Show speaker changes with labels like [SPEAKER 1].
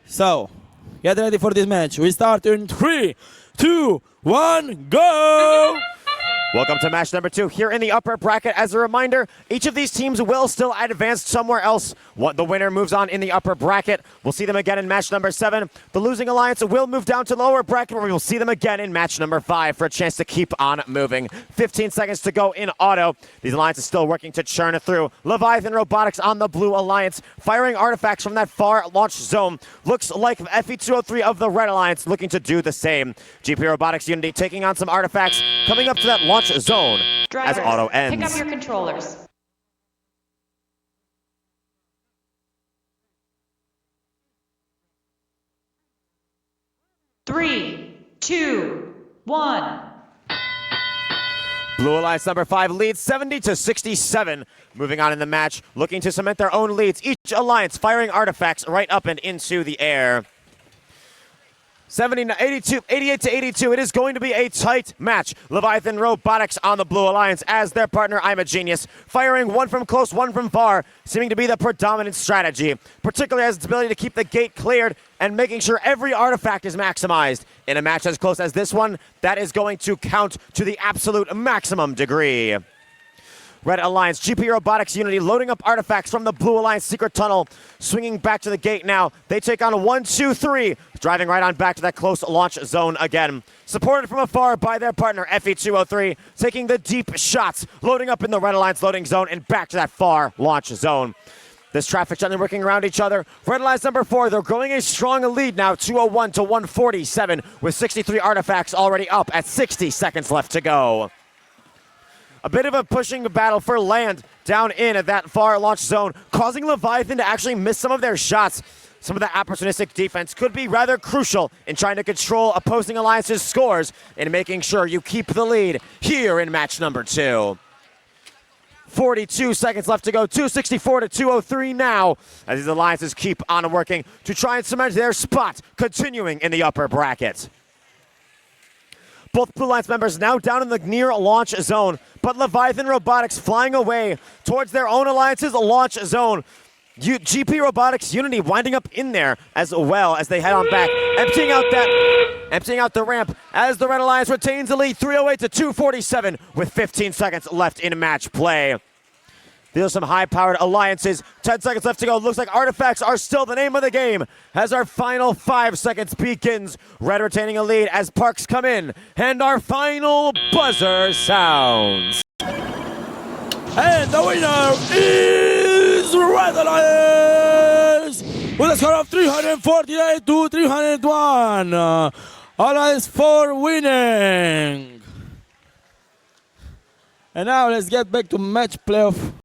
[SPEAKER 1] So, get ready for this match. We start in 3, 2, 1, go!
[SPEAKER 2] Welcome to match number 2 here in the upper bracket. As a reminder, each of these teams will still advance somewhere else. The winner moves on in the upper bracket. We'll see them again in match number 7. The losing alliance will move down to the lower bracket, where we will see them again in match number 5 for a chance to keep on moving. 15 seconds to go in auto. These alliances still working to churn through. Leviathan Robotics on the blue alliance, firing artifacts from that far launch zone. Looks like FE203 of the red alliance looking to do the same. GP Robotics Unity taking on some artifacts, coming up to that launch zone
[SPEAKER 3] Drivers,
[SPEAKER 2] as auto ends.
[SPEAKER 3] pick up your controllers. Three, 2, 1.
[SPEAKER 2] Blue Alliance number 5 leads 70-67. Moving on in the match, looking to cement their own leads. Each alliance firing artifacts right up and into the air. 88-82. It is going to be a tight match. Leviathan Robotics on the Blue Alliance as their partner, I'm a Genius, firing one from close, one from far, seeming to be the predominant strategy, particularly as its ability to keep the gate cleared and making sure every artifact is maximized. In a match as close as this one, that is going to count to the absolute maximum degree. Red Alliance, GP Robotics Unity loading up artifacts from the Blue Alliance secret tunnel, swinging back to the gate now. They take on 1, 2, 3, driving right on back to that close launch zone again. Supported from afar by their partner, FE203, taking the deep shots, loading up in the Red Alliance loading zone and back to that far launch zone. This traffic gently working around each other. Red Alliance number 4, they're growing a strong lead now, 201 to 147, with 63 artifacts already up at 60 seconds left to go. A bit of a pushing battle for land down in at that far launch zone, causing Leviathan to actually miss some of their shots. Some of the opportunistic defense could be rather crucial in trying to control opposing alliances' scores and making sure you keep the lead here in match number 2. 42 seconds left to go, 264 to 203 now, as these alliances keep on working to try and cement their spot, continuing in the upper bracket. Both Blue Alliance members now down in the near launch zone, but Leviathan Robotics flying away towards their own alliance's launch zone. GP Robotics Unity winding up in there as well as they head on back, emptying out the ramp as the Red Alliance retains the lead, 308 to 247 with 15 seconds left in match play. These are some high-powered alliances. 10 seconds left to go. Looks like artifacts are still the name of the game as our final 5 seconds begins. Red retaining a lead as Parks come in, and our final buzzer sounds.
[SPEAKER 1] And the winner is Red Alliance with a score of 348 to 301. Alliance 4 winning. And now let's get back to match playoff.